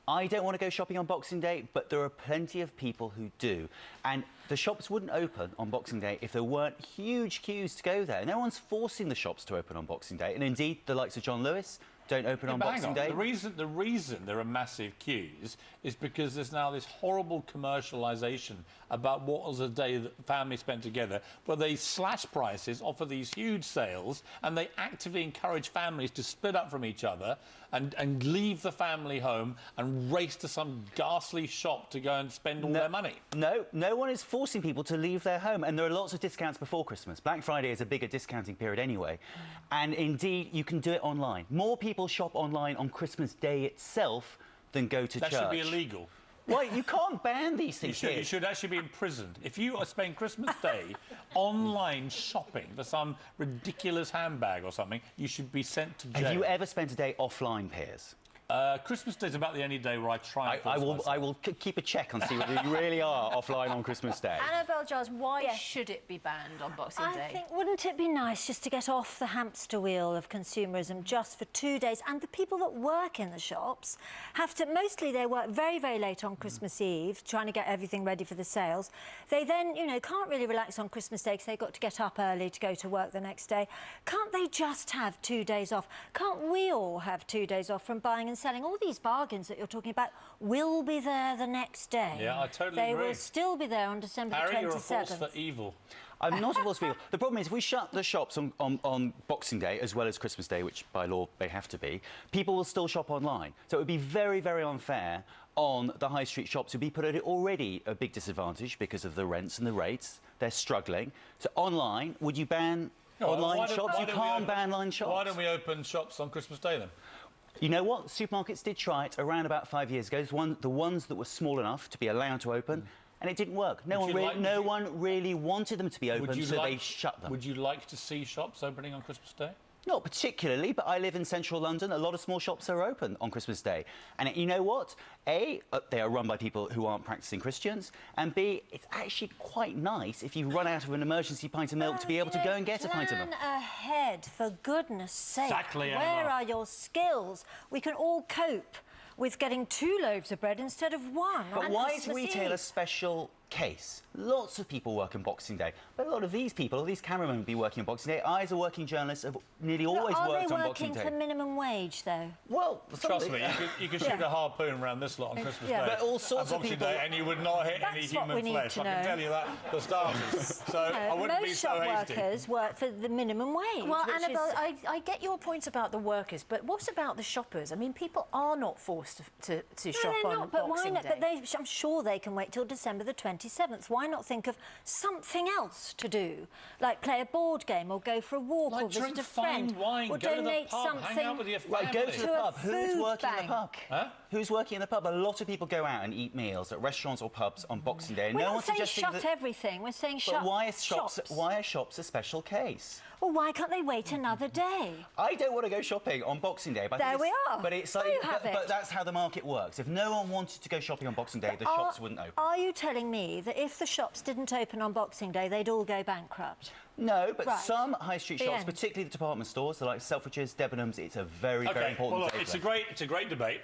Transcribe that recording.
I don't want to go shopping on Boxing Day, but there are plenty of people who do. And the shops wouldn't open on Boxing Day if there weren't huge queues to go there. No one's forcing the shops to open on Boxing Day. And indeed, the likes of John Lewis don't open on Boxing Day. The reason there are massive queues is because there's now this horrible commercialisation about what was a day that families spent together, where they slash prices, offer these huge sales, and they actively encourage families to split up from each other and leave the family home and race to some ghastly shop to go and spend all their money. No one is forcing people to leave their home, and there are lots of discounts before Christmas. Black Friday is a bigger discounting period anyway, and indeed you can do it online. More people shop online on Christmas Day itself than go to church. That should be illegal. Why? You can't ban these things. You should actually be imprisoned. If you spend Christmas Day online shopping for some ridiculous handbag or something, you should be sent to jail. Have you ever spent a day offline, Piers? Christmas Day is about the only day where I try. I will keep a check and see whether you really are offline on Christmas Day. Annabelle Giles, why should it be banned on Boxing Day? I think, wouldn't it be nice just to get off the hamster wheel of consumerism just for 2 days? And the people that work in the shops have to, mostly they work very, very late on Christmas Eve, trying to get everything ready for the sales. They then, you know, can't really relax on Christmas Day because they've got to get up early to go to work the next day. Can't they just have 2 days off? Can't we all have 2 days off from buying and selling? All these bargains that you're talking about will be there the next day. Yeah, I totally agree. They will still be there on December 27th. Harry, you're a force for evil. I'm not a force for evil. The problem is, if we shut the shops on Boxing Day as well as Christmas Day, which by law they have to be, people will still shop online. So it would be very, very unfair on the high street shops who'd be put at already a big disadvantage because of the rents and the rates. They're struggling. So online, would you ban online shops? You can't ban online shops. Why don't we open shops on Christmas Day then? You know what? Supermarkets did try it around about 5 years ago. The ones that were small enough to be allowed to open, and it didn't work. No one really wanted them to be open, so they shut them. Would you like to see shops opening on Christmas Day? Not particularly, but I live in central London. A lot of small shops are open on Christmas Day. And you know what? A, they are run by people who aren't practising Christians. And B, it's actually quite nice if you run out of an emergency pint of milk to be able to go and get a pint of milk. Plan ahead, for goodness sake. Exactly, Emma. Where are your skills? We can all cope with getting 2 loaves of bread instead of 1. But why is retail a special case? Lots of people work on Boxing Day, but a lot of these people, these cameramen, will be working on Boxing Day. I, as a working journalist, have nearly always worked on Boxing Day. Are they working for minimum wage, though? Well, trust me, you could shoot a harpoon around this lot on Christmas Day. But all sorts of people, and you would not hit any human flesh. I can tell you that for starters. So I wouldn't be so hasty. Most shop workers work for the minimum wage. Well, Annabelle, I get your point about the workers, but what about the shoppers? I mean, people are not forced to shop on Boxing Day. But I'm sure they can wait till December the 27th. Why not think of something else to do, like play a board game or go for a walk or visit a friend, wine, or go donate to the pub, something. hang out with your family. Right, go to the pub. Who's working bank. in the pub? Huh? Who's working in the pub? A lot of people go out and eat meals at restaurants or pubs on Boxing Day. We're no not one's saying suggesting shut everything. We're saying shut shops. Why are shops a special case? Well, why can't they wait another day? I don't want to go shopping on Boxing Day. But There we are. But it's like, but that's how the market works. If no one wanted to go shopping on Boxing Day, the shops wouldn't open. Are you telling me that if the shops didn't open on Boxing Day, they'd all go bankrupt? No, but some high street shops, particularly the department stores, like Selfridges, Debenhams, it's a very, very important day. Well, look, it's a great debate.